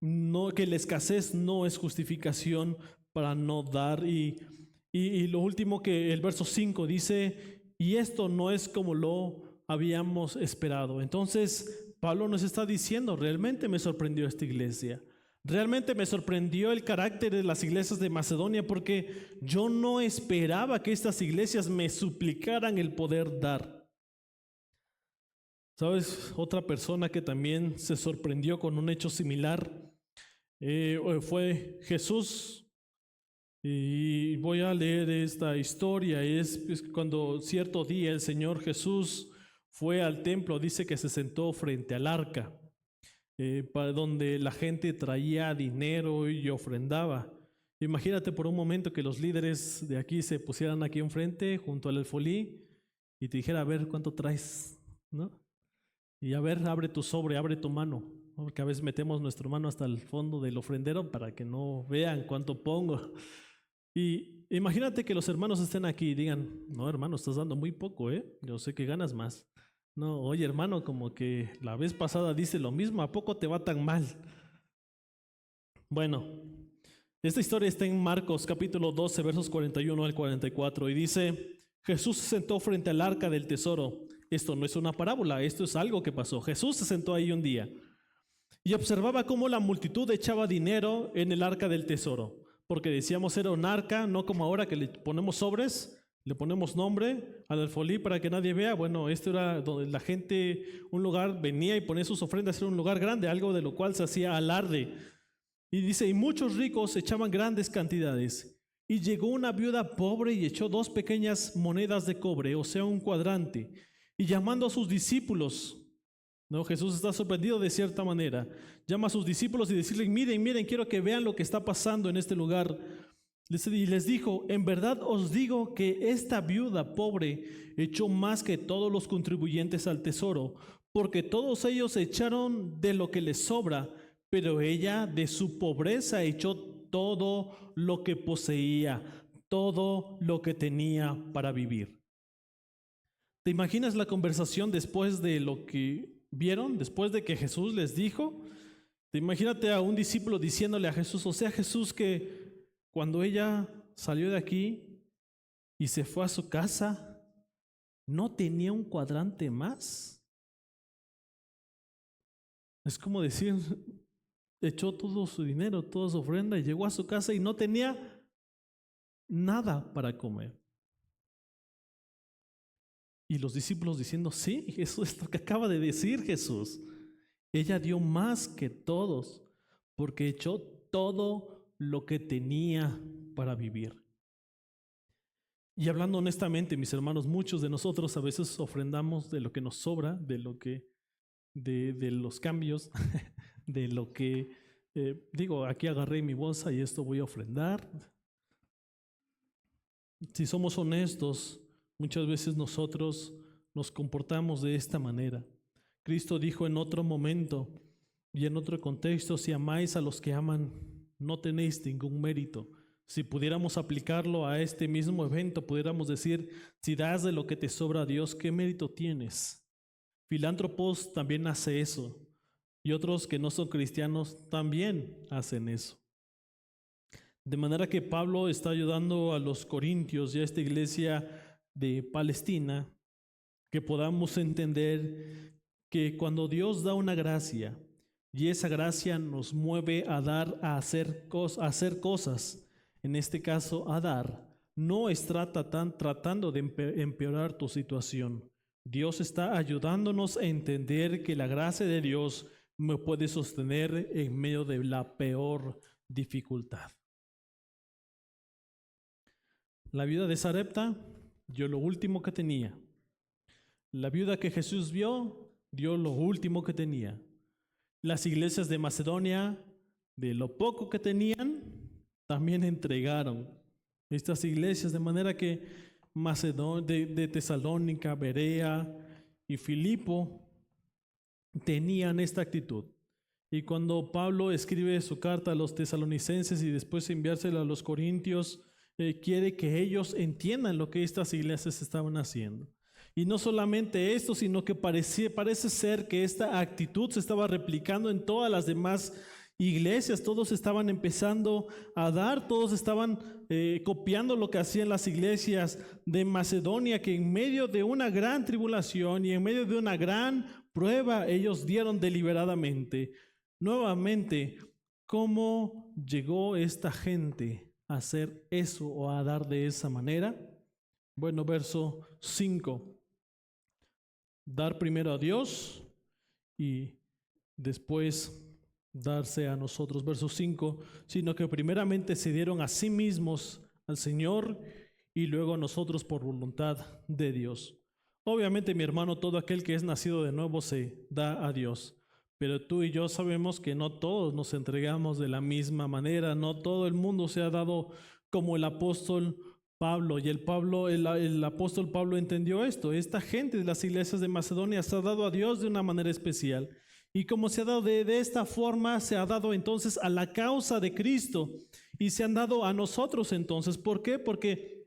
la escasez no es justificación para no dar. Y lo último, que el verso 5 dice, y esto no es como lo habíamos esperado. Entonces Pablo nos está diciendo, realmente me sorprendió esta iglesia, realmente me sorprendió el carácter de las iglesias de Macedonia, porque yo no esperaba que estas iglesias me suplicaran el poder dar. ¿Sabes? Otra persona que también se sorprendió con un hecho similar fue Jesús. Y voy a leer esta historia. Es cuando cierto día el Señor Jesús fue al templo, dice que se sentó frente al arca, para donde la gente traía dinero y ofrendaba. Imagínate por un momento que los líderes de aquí se pusieran aquí enfrente junto al alfolí y te dijera, a ver, ¿cuánto traes? ¿No? Y a ver, abre tu sobre, abre tu mano, ¿no? Porque a veces metemos nuestra mano hasta el fondo del ofrendero para que no vean cuánto pongo. Y imagínate que los hermanos estén aquí y digan, no hermano, estás dando muy poco, yo sé que ganas más. No, oye hermano, como que la vez pasada dice lo mismo, ¿a poco te va tan mal? Bueno, esta historia está en Marcos capítulo 12, versos 41 al 44, y dice, Jesús se sentó frente al arca del tesoro. Esto no es una parábola, esto es algo que pasó. Jesús se sentó ahí un día y observaba cómo la multitud echaba dinero en el arca del tesoro, porque decíamos era un arca, no como ahora que le ponemos sobres, le ponemos nombre al alfolí para que nadie vea. Bueno, esto era donde la gente, un lugar, venía y ponía sus ofrendas, era un lugar grande, algo de lo cual se hacía alarde. Y dice, y muchos ricos echaban grandes cantidades. Y llegó una viuda pobre y echó 2 pequeñas monedas de cobre, o sea, un cuadrante. Y llamando a sus discípulos, ¿no? Jesús está sorprendido de cierta manera. Llama a sus discípulos y decirles, miren, miren, quiero que vean lo que está pasando en este lugar. Y les dijo, en verdad os digo que esta viuda pobre echó más que todos los contribuyentes al tesoro, porque todos ellos echaron de lo que les sobra, pero ella de su pobreza echó todo lo que poseía, todo lo que tenía para vivir. ¿Te imaginas la conversación después de lo que vieron, después de que Jesús les dijo? Te imagínate a un discípulo diciéndole a Jesús, o sea, Jesús, que cuando ella salió de aquí y se fue a su casa, ¿no tenía un cuadrante más? Es como decir, echó todo su dinero, toda su ofrenda y llegó a su casa y no tenía nada para comer. Y los discípulos diciendo, sí, eso es lo que acaba de decir Jesús. Ella dio más que todos, porque echó todo lo que tenía para vivir. Y hablando honestamente, mis hermanos, muchos de nosotros a veces ofrendamos de lo que nos sobra, de los cambios, de lo que, aquí agarré mi bolsa y esto voy a ofrendar. Si somos honestos, muchas veces nosotros nos comportamos de esta manera. Cristo dijo en otro momento y en otro contexto, si amáis a los que aman, no tenéis ningún mérito. Si pudiéramos aplicarlo a este mismo evento, pudiéramos decir, si das de lo que te sobra a Dios, ¿qué mérito tienes? Filántropos también hace eso, y otros que no son cristianos también hacen eso. De manera que Pablo está ayudando a los corintios y a esta iglesia de Palestina que podamos entender que cuando Dios da una gracia y esa gracia nos mueve a dar, a hacer cosas, en este caso a dar, no está tratando de empeorar tu situación. Dios está ayudándonos a entender que la gracia de Dios me puede sostener en medio de la peor dificultad. La viuda de Sarepta dio lo último que tenía. La viuda que Jesús vio dio lo último que tenía. Las iglesias de Macedonia, de lo poco que tenían, también entregaron estas iglesias, de manera que de Tesalónica, Berea y Filipo tenían esta actitud. Y cuando Pablo escribe su carta a los tesalonicenses y después enviársela a los corintios, quiere que ellos entiendan lo que estas iglesias estaban haciendo. Y no solamente esto, sino que parece ser que esta actitud se estaba replicando en todas las demás iglesias. Todos estaban empezando a dar, todos estaban copiando lo que hacían las iglesias de Macedonia, que en medio de una gran tribulación y en medio de una gran prueba, ellos dieron deliberadamente. Nuevamente, ¿cómo llegó esta gente a hacer eso o a dar de esa manera? Bueno, verso 5. Dar primero a Dios y después darse a nosotros. Verso 5. Sino que primeramente se dieron a sí mismos al Señor y luego a nosotros por voluntad de Dios. Obviamente, mi hermano, todo aquel que es nacido de nuevo se da a Dios. Pero tú y yo sabemos que no todos nos entregamos de la misma manera, no todo el mundo se ha dado como el apóstol Pablo. Y el apóstol Pablo entendió esto. Esta gente de las iglesias de Macedonia se ha dado a Dios de una manera especial. Y como se ha dado de esta forma, se ha dado entonces a la causa de Cristo. Y se han dado a nosotros entonces. ¿Por qué? Porque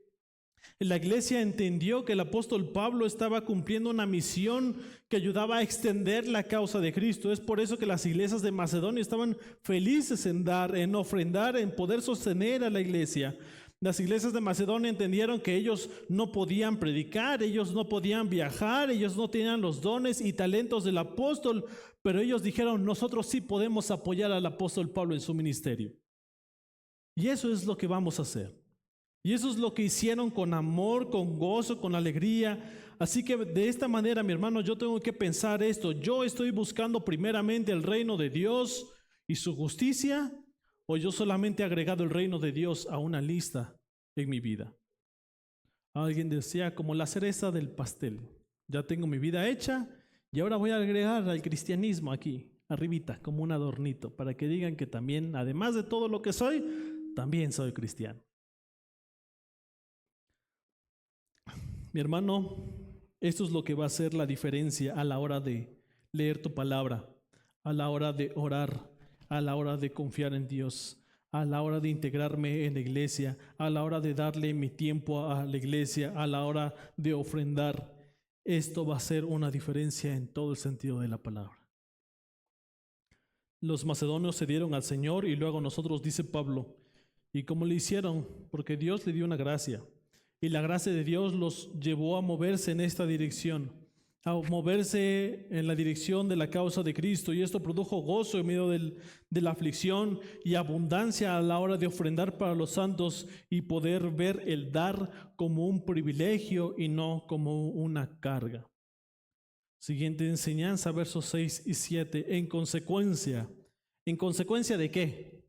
la iglesia entendió que el apóstol Pablo estaba cumpliendo una misión que ayudaba a extender la causa de Cristo. Es por eso que las iglesias de Macedonia estaban felices en dar, en ofrendar, en poder sostener a la iglesia. Las iglesias de Macedonia entendieron que ellos no podían predicar, ellos no podían viajar, ellos no tenían los dones y talentos del apóstol, pero ellos dijeron, nosotros sí podemos apoyar al apóstol Pablo en su ministerio. Y eso es lo que vamos a hacer. Y eso es lo que hicieron con amor, con gozo, con alegría. Así que de esta manera, mi hermano, yo tengo que pensar esto. ¿Yo estoy buscando primeramente el reino de Dios y su justicia? ¿O yo solamente he agregado el reino de Dios a una lista en mi vida? Alguien decía, como la cereza del pastel. Ya tengo mi vida hecha y ahora voy a agregar al cristianismo aquí, arribita, como un adornito, para que digan que también, además de todo lo que soy, también soy cristiano. Mi hermano, esto es lo que va a hacer la diferencia a la hora de leer tu palabra, a la hora de orar, a la hora de confiar en Dios, a la hora de integrarme en la iglesia, a la hora de darle mi tiempo a la iglesia, a la hora de ofrendar. Esto va a hacer una diferencia en todo el sentido de la palabra. Los macedonios se dieron al Señor y luego nosotros, dice Pablo, ¿y cómo le hicieron? Porque Dios le dio una gracia. Y la gracia de Dios los llevó a moverse en esta dirección, a moverse en la dirección de la causa de Cristo. Y esto produjo gozo en medio de la aflicción y abundancia a la hora de ofrendar para los santos y poder ver el dar como un privilegio y no como una carga. Siguiente enseñanza, versos 6 y 7. ¿En consecuencia de qué?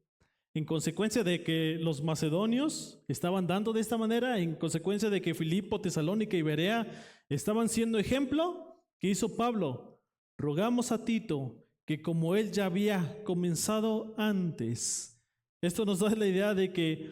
En consecuencia de que los macedonios estaban dando de esta manera, en consecuencia de que Filipo, Tesalónica y Berea estaban siendo ejemplo, ¿qué hizo Pablo? Rogamos a Tito que como él ya había comenzado antes. Esto nos da la idea de que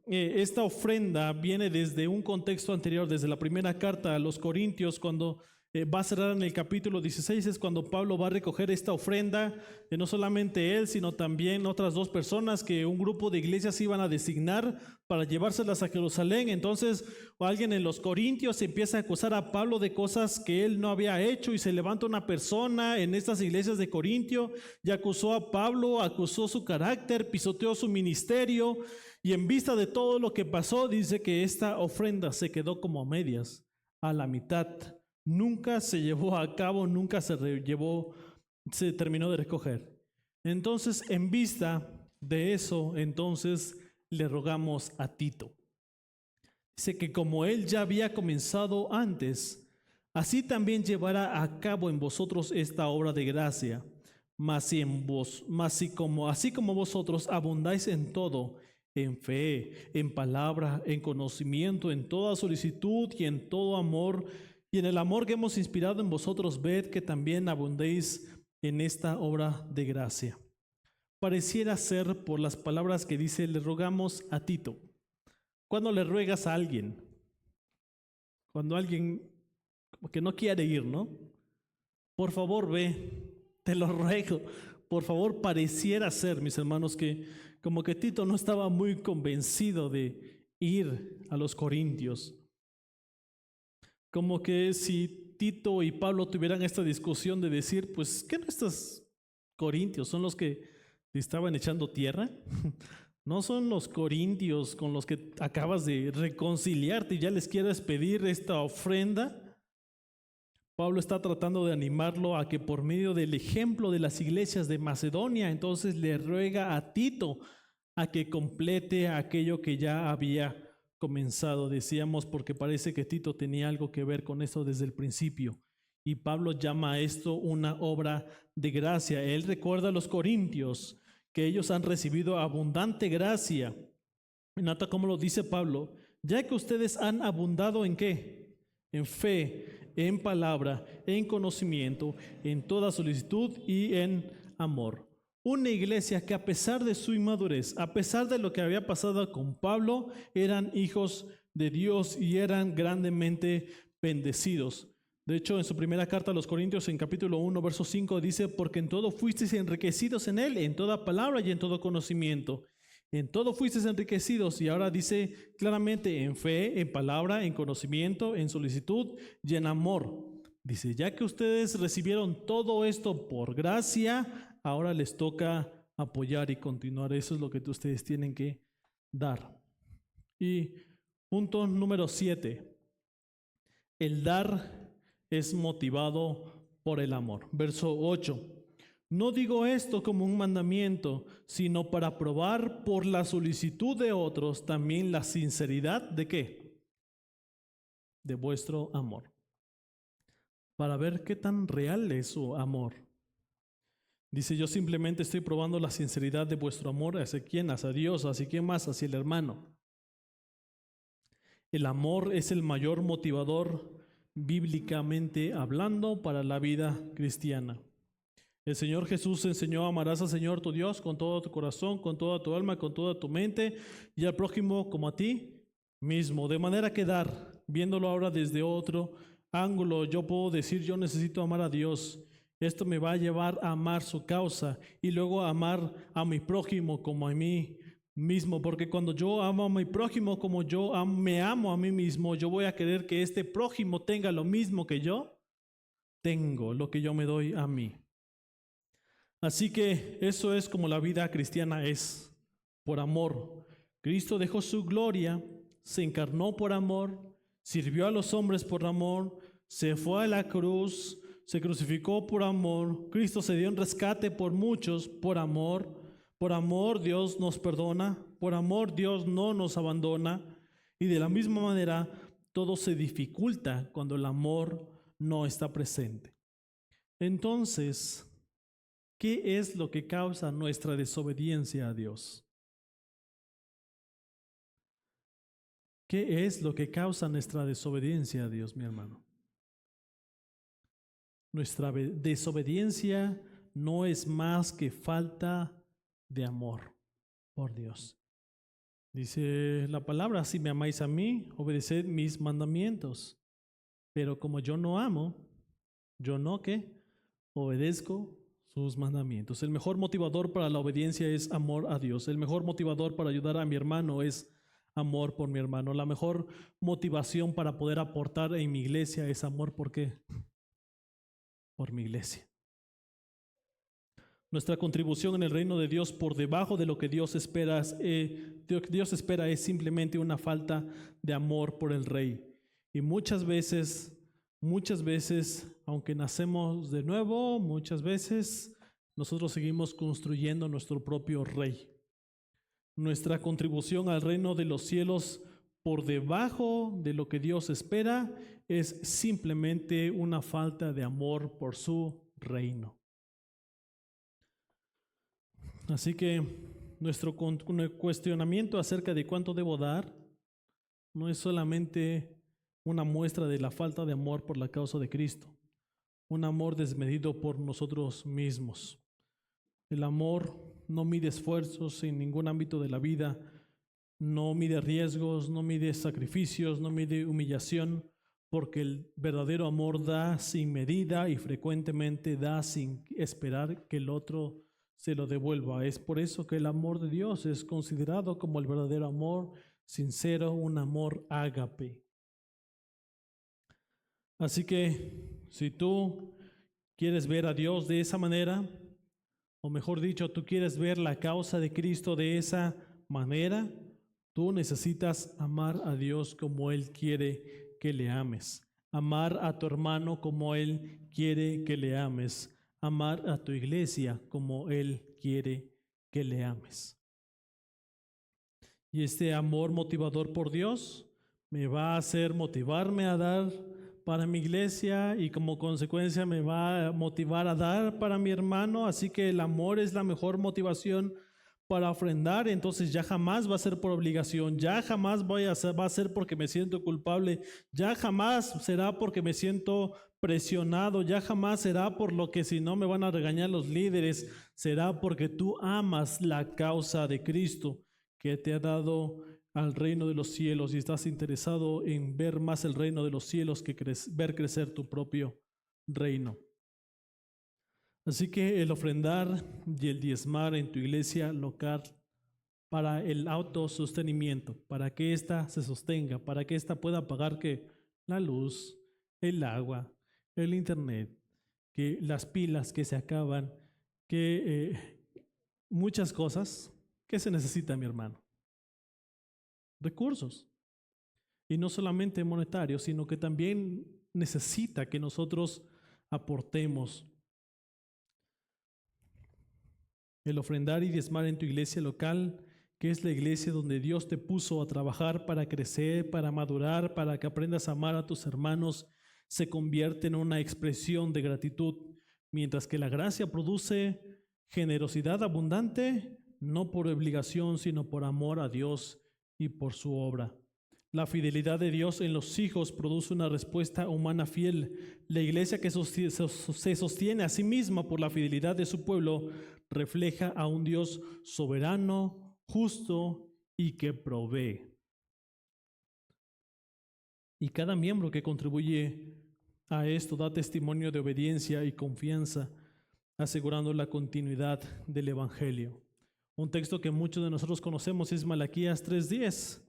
esta ofrenda viene desde un contexto anterior, desde la primera carta a los Corintios, cuando va a cerrar en el capítulo 16, es cuando Pablo va a recoger esta ofrenda, no solamente él, sino también otras dos personas que un grupo de iglesias iban a designar para llevárselas a Jerusalén. Entonces alguien en los Corintios empieza a acusar a Pablo de cosas que él no había hecho, y se levanta una persona en estas iglesias de Corintio y acusó a Pablo, acusó su carácter, pisoteó su ministerio, y en vista de todo lo que pasó, dice que esta ofrenda se quedó como a medias, a la mitad. Nunca se llevó a cabo, nunca se terminó de recoger. Entonces, en vista de eso, entonces le rogamos a Tito. Dice que como él ya había comenzado antes, así también llevará a cabo en vosotros esta obra de gracia. Así como vosotros abundáis en todo, en fe, en palabra, en conocimiento, en toda solicitud y en todo amor, y en el amor que hemos inspirado en vosotros, ved que también abundéis en esta obra de gracia. Pareciera ser, por las palabras que dice, le rogamos a Tito. ¿Cuándo le ruegas a alguien? Cuando alguien como que no quiere ir, ¿no? Por favor, ve, te lo ruego. Por favor, pareciera ser, mis hermanos, que como que Tito no estaba muy convencido de ir a los Corintios. Como que si Tito y Pablo tuvieran esta discusión de decir, pues, ¿qué no estos Corintios son los que te estaban echando tierra? ¿No son los Corintios con los que acabas de reconciliarte y ya les quieres pedir esta ofrenda? Pablo está tratando de animarlo a que por medio del ejemplo de las iglesias de Macedonia, entonces le ruega a Tito a que complete aquello que ya había comenzado. Decíamos, porque parece que Tito tenía algo que ver con esto desde el principio. Y Pablo llama a esto una obra de gracia. Él recuerda a los corintios que ellos han recibido abundante gracia. Nota cómo lo dice Pablo: ya que ustedes han abundado ¿en qué? En fe, en palabra, en conocimiento, en toda solicitud y en amor. Una iglesia que, a pesar de su inmadurez, a pesar de lo que había pasado con Pablo, eran hijos de Dios y eran grandemente bendecidos. De hecho, en su primera carta a los Corintios, en capítulo 1, verso 5, dice: porque en todo fuisteis enriquecidos en él, en toda palabra y en todo conocimiento. En todo fuisteis enriquecidos, y ahora dice claramente: en fe, en palabra, en conocimiento, en solicitud y en amor. Dice: ya que ustedes recibieron todo esto por gracia, ahora les toca apoyar y continuar. Eso es lo que ustedes tienen que dar. Y punto número 7. El dar es motivado por el amor. Verso 8. No digo esto como un mandamiento, sino para probar por la solicitud de otros también la sinceridad ¿de qué? De vuestro amor. Para ver qué tan real es su amor. Dice: yo simplemente estoy probando la sinceridad de vuestro amor. ¿Hacia quién? Hacia Dios. ¿Hacia quién más? Hacia el hermano. El amor es el mayor motivador, bíblicamente hablando, para la vida cristiana. El Señor Jesús enseñó: amarás al Señor tu Dios con todo tu corazón, con toda tu alma, con toda tu mente, y al prójimo como a ti mismo. De manera que dar, viéndolo ahora desde otro ángulo, yo puedo decir: yo necesito amar a Dios. Esto me va a llevar a amar su causa y luego a amar a mi prójimo como a mí mismo, porque cuando yo amo a mi prójimo como yo me amo a mí mismo, yo voy a querer que este prójimo tenga lo mismo que yo tengo, lo que yo me doy a mí. Así que eso es como la vida cristiana es, por amor. Cristo dejó su gloria, se encarnó por amor, sirvió a los hombres por amor, se fue a la cruz, se crucificó por amor. Cristo se dio en rescate por muchos por amor. Por amor Dios nos perdona, por amor Dios no nos abandona, y de la misma manera todo se dificulta cuando el amor no está presente. Entonces, ¿qué es lo que causa nuestra desobediencia a Dios? ¿Qué es lo que causa nuestra desobediencia a Dios, mi hermano? Nuestra desobediencia no es más que falta de amor por Dios. Dice la palabra: si me amáis a mí, obedeced mis mandamientos. Pero como yo no amo, Yo no, ¿qué? Obedezco sus mandamientos. El mejor motivador para la obediencia es amor a Dios. El mejor motivador para ayudar a mi hermano es amor por mi hermano. La mejor motivación para poder aportar en mi iglesia es amor. ¿Por qué? Por mi iglesia. Nuestra contribución en el reino de Dios por debajo de lo que Dios espera es simplemente una falta de amor por el Rey. Y muchas veces, aunque nacemos de nuevo, muchas veces nosotros seguimos construyendo nuestro propio Rey. Nuestra contribución al reino de los cielos por debajo de lo que Dios espera es simplemente una falta de amor por su reino. Así que nuestro cuestionamiento acerca de cuánto debo dar no es solamente una muestra de la falta de amor por la causa de Cristo, un amor desmedido por nosotros mismos. El amor no mide esfuerzos en ningún ámbito de la vida, no mide riesgos, no mide sacrificios, no mide humillación, porque el verdadero amor da sin medida y frecuentemente da sin esperar que el otro se lo devuelva. Es por eso que el amor de Dios es considerado como el verdadero amor sincero, un amor ágape. Así que si tú quieres ver a Dios de esa manera, o mejor dicho, tú quieres ver la causa de Cristo de esa manera, tú necesitas amar a Dios como Él quiere que le ames. Amar a tu hermano como Él quiere que le ames. Amar a tu iglesia como Él quiere que le ames. Y este amor motivador por Dios me va a hacer motivarme a dar para mi iglesia y como consecuencia me va a motivar a dar para mi hermano. Así que el amor es la mejor motivación para ofrendar. Entonces ya jamás va a ser por obligación, ya jamás va a ser porque me siento culpable, ya jamás será porque me siento presionado, ya jamás será por lo que si no me van a regañar los líderes, será porque tú amas la causa de Cristo que te ha dado al reino de los cielos y estás interesado en ver más el reino de los cielos que ver crecer tu propio reino. Así que el ofrendar y el diezmar en tu iglesia local para el autosostenimiento, para que ésta se sostenga, para que ésta pueda pagar que la luz, el agua, el internet, que las pilas que se acaban, que muchas cosas. ¿Qué se necesita, mi hermano? Recursos. Y no solamente monetarios, sino que también necesita que nosotros aportemos. El ofrendar y diezmar en tu iglesia local, que es la iglesia donde Dios te puso a trabajar para crecer, para madurar, para que aprendas a amar a tus hermanos, se convierte en una expresión de gratitud, mientras que la gracia produce generosidad abundante, no por obligación, sino por amor a Dios y por su obra. La fidelidad de Dios en los hijos produce una respuesta humana fiel. La iglesia que se sostiene a sí misma por la fidelidad de su pueblo refleja a un Dios soberano, justo y que provee. Y cada miembro que contribuye a esto da testimonio de obediencia y confianza, asegurando la continuidad del Evangelio. Un texto que muchos de nosotros conocemos es Malaquías 3:10,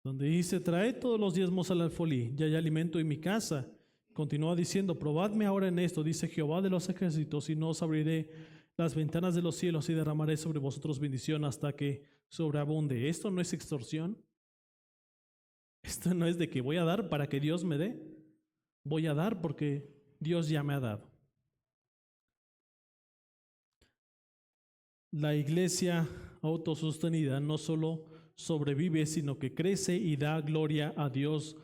donde dice: traed todos los diezmos al alfolí, y hay alimento en mi casa. Continúa diciendo: probadme ahora en esto, dice Jehová de los ejércitos, y no os abriré las ventanas de los cielos y derramaré sobre vosotros bendición hasta que sobreabunde. ¿Esto no es extorsión? Esto no es de que voy a dar para que Dios me dé. Voy a dar porque Dios ya me ha dado. La iglesia autosostenida no solo sobrevive, sino que crece y da gloria a Dios,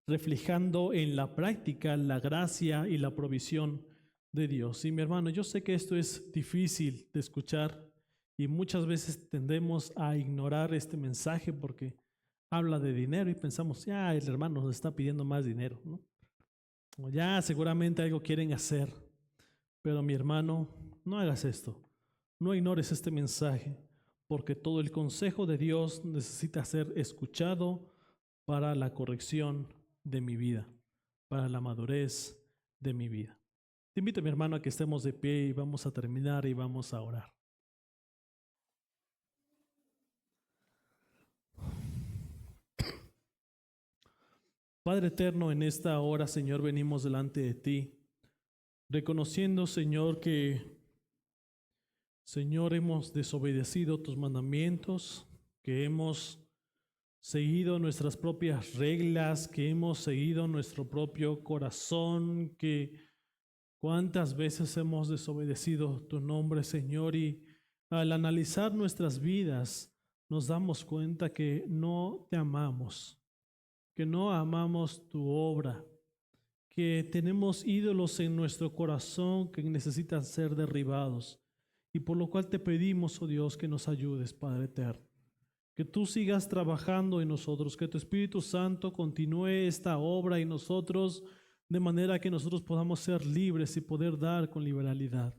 reflejando en la práctica la gracia y la provisión de Dios. Y mi hermano, yo sé que esto es difícil de escuchar y muchas veces tendemos a ignorar este mensaje porque habla de dinero y pensamos: ya el hermano nos está pidiendo más dinero, ¿no? O ya seguramente algo quieren hacer. Pero mi hermano, no hagas esto. No ignores este mensaje, porque todo el consejo de Dios necesita ser escuchado para la corrección de mi vida, para la madurez de mi vida. Te invito, mi hermano, a que estemos de pie y vamos a terminar y vamos a orar. Padre eterno, en esta hora, Señor, venimos delante de ti, reconociendo, Señor, que, Señor, hemos desobedecido tus mandamientos, que hemos seguido nuestras propias reglas, que hemos seguido nuestro propio corazón, que cuántas veces hemos desobedecido tu nombre, Señor, y al analizar nuestras vidas nos damos cuenta que no te amamos, que no amamos tu obra, que tenemos ídolos en nuestro corazón que necesitan ser derribados, y por lo cual te pedimos, oh Dios, que nos ayudes, Padre eterno. Que tú sigas trabajando en nosotros, que tu Espíritu Santo continúe esta obra en nosotros, de manera que nosotros podamos ser libres y poder dar con liberalidad.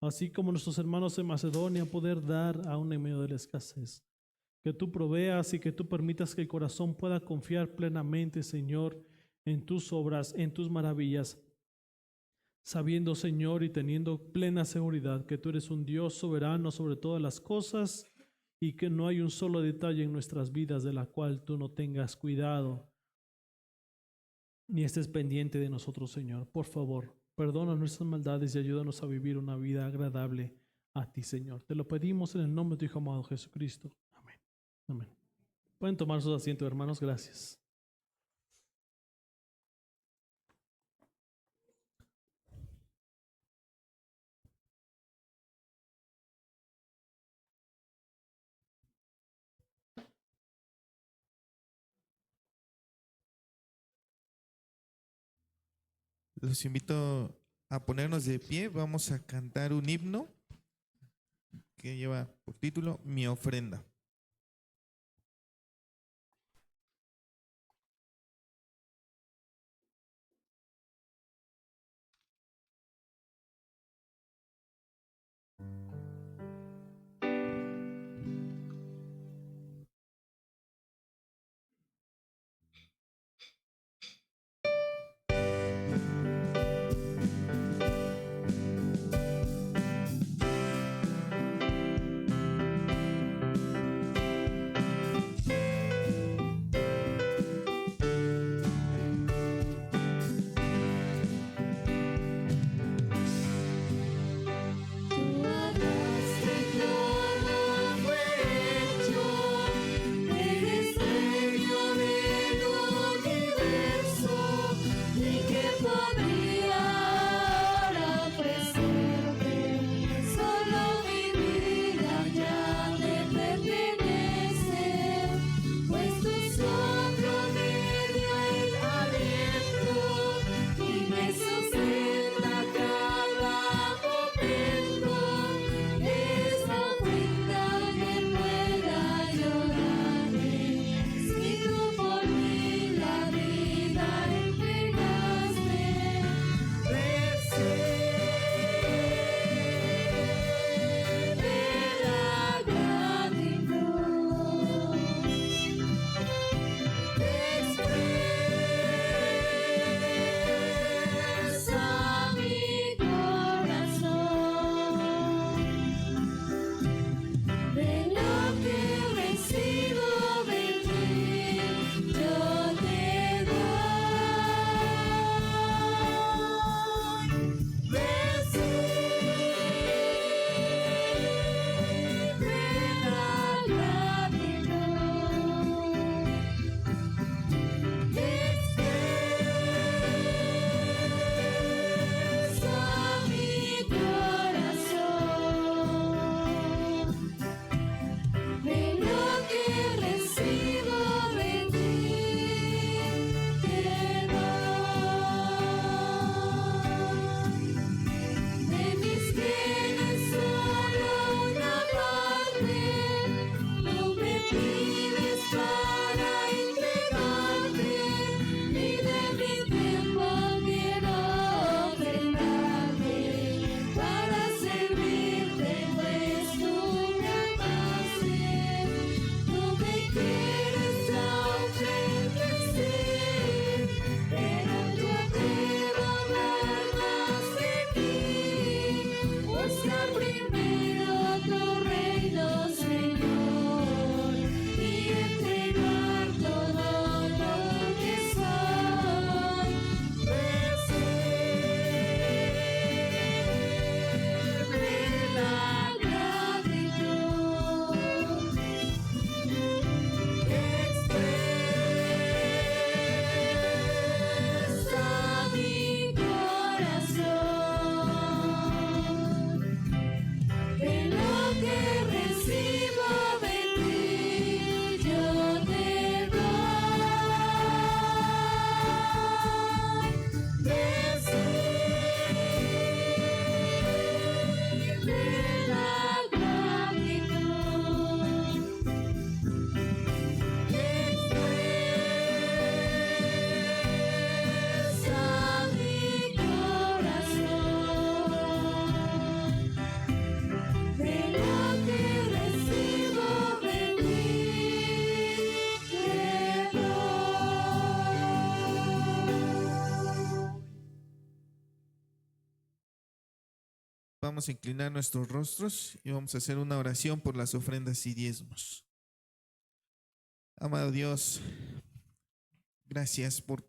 Así como nuestros hermanos en Macedonia, poder dar aún en medio de la escasez. Que tú proveas y que tú permitas que el corazón pueda confiar plenamente, Señor, en tus obras, en tus maravillas, sabiendo, Señor, y teniendo plena seguridad que tú eres un Dios soberano sobre todas las cosas, y que no hay un solo detalle en nuestras vidas de la cual tú no tengas cuidado ni estés pendiente de nosotros, Señor. Por favor, perdona nuestras maldades y ayúdanos a vivir una vida agradable a ti, Señor. Te lo pedimos en el nombre de tu Hijo amado Jesucristo. Amén. Amén. Pueden tomar sus asientos, hermanos. Gracias. Los invito a ponernos de pie. Vamos a cantar un himno que lleva por título Mi ofrenda. vamos a inclinar nuestros rostros y vamos a hacer una oración por las ofrendas y diezmos. Amado Dios, gracias por